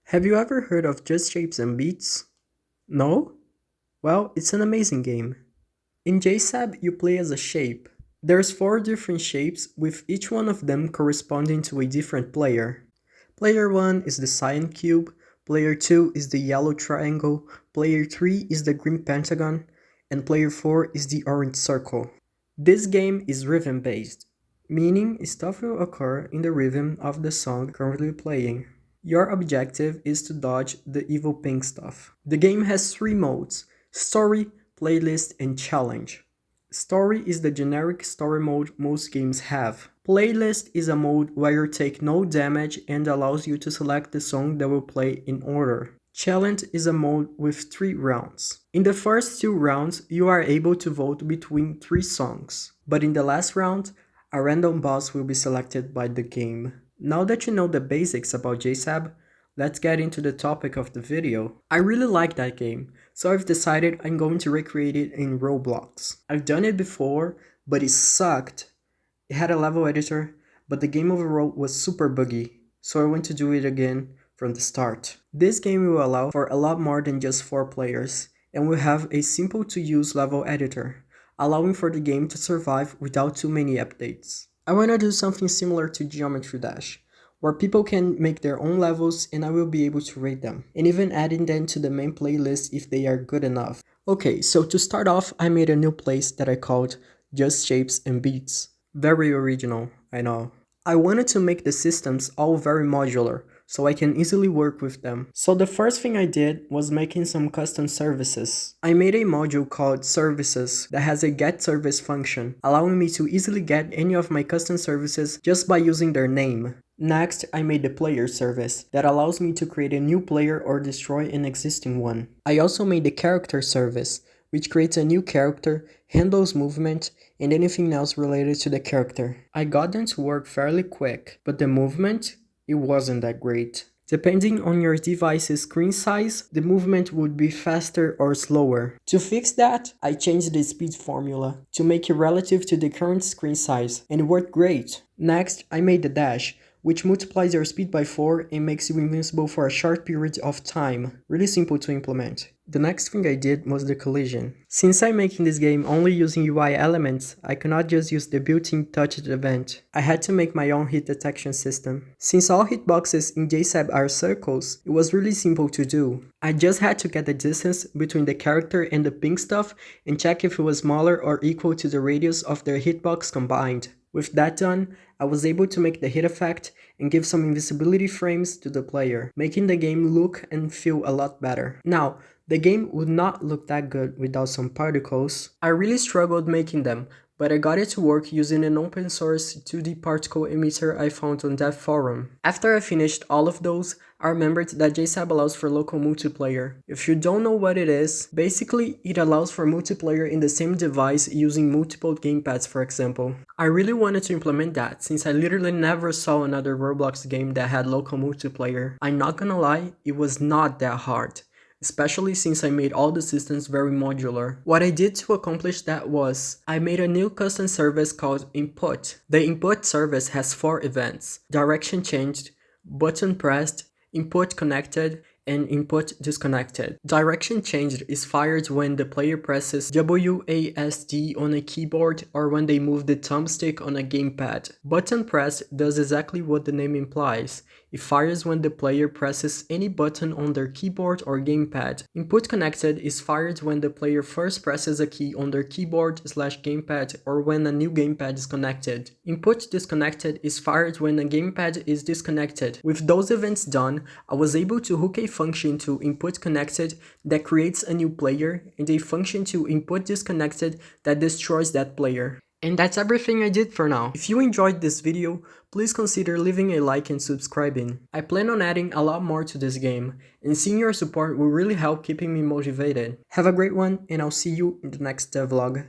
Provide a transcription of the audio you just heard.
Have you ever heard of Just Shapes and Beats? No? Well, it's an amazing game. In JSAB, you play as a shape. There's 4 different shapes, with each one of them corresponding to a different player. Player 1 is the cyan cube, player 2 is the yellow triangle, player 3 is the green pentagon, and player 4 is the orange circle. This game is rhythm based, meaning stuff will occur in the rhythm of the song currently playing. Your objective is to dodge the evil pink stuff. The game has 3 modes: Story, Playlist, and Challenge. Story is the generic story mode most games have. Playlist is a mode where you take no damage and allows you to select the song that will play in order. Challenge is a mode with 3 rounds. In the first 2 rounds, you are able to vote between 3 songs, but in the last round, a random boss will be selected by the game. Now that you know the basics about JSAB, let's get into the topic of the video. I really like that game, so I've decided I'm going to recreate it in Roblox. I've done it before, but it sucked. It had a level editor, but the game overall was super buggy, so I want to do it again from the start. This game will allow for a lot more than just 4 players, and will have a simple to use level editor, allowing for the game to survive without too many updates. I want to do something similar to Geometry Dash, where people can make their own levels and I will be able to rate them, and even adding them to the main playlist if they are good enough. Okay, so to start off, I made a new place that I called Just Shapes and Beats. Very original, I know. I wanted to make the systems all very modular, so I can easily work with them. So the first thing I did was making some custom services. I made a module called Services that has a get service function, allowing me to easily get any of my custom services just by using their name. Next, I made the player service that allows me to create a new player or destroy an existing one. I also made the character service, which creates a new character, handles movement, and anything else related to the character. I got them to work fairly quick, but the movement, it wasn't that great. Depending on your device's screen size, the movement would be faster or slower. To fix that, I changed the speed formula to make it relative to the current screen size, and it worked great. Next, I made the dash, which multiplies your speed by 4 and makes you invincible for a short period of time. Really simple to implement. The next thing I did was the collision. Since I'm making this game only using UI elements, I cannot just use the built-in touched event. I had to make my own hit detection system. Since all hitboxes in JSAB are circles, it was really simple to do. I just had to get the distance between the character and the pink stuff and check if it was smaller or equal to the radius of their hitbox combined. With that done, I was able to make the hit effect and give some invisibility frames to the player, making the game look and feel a lot better. Now, the game would not look that good without some particles. I really struggled making them, but I got it to work using an open source 2D particle emitter I found on that forum. After I finished all of those, I remembered that JSAB allows for local multiplayer. If you don't know what it is, basically it allows for multiplayer in the same device using multiple gamepads, for example. I really wanted to implement that since I literally never saw another Roblox game that had local multiplayer. I'm not gonna lie, it was not that hard, especially since I made all the systems very modular. What I did to accomplish that was, I made a new custom service called Input. The Input service has 4 events: Direction Changed, Button Pressed, Input Connected, and Input Disconnected. Direction Changed is fired when the player presses WASD on a keyboard or when they move the thumbstick on a gamepad. Button Pressed does exactly what the name implies. It fires when the player presses any button on their keyboard or gamepad. Input Connected is fired when the player first presses a key on their keyboard/gamepad or when a new gamepad is connected. Input Disconnected is fired when a gamepad is disconnected. With those events done, I was able to hook a function to Input Connected that creates a new player and a function to Input Disconnected that destroys that player. And that's everything I did for now. If you enjoyed this video, please consider leaving a like and subscribing. I plan on adding a lot more to this game, and seeing your support will really help keeping me motivated. Have a great one, and I'll see you in the next devlog.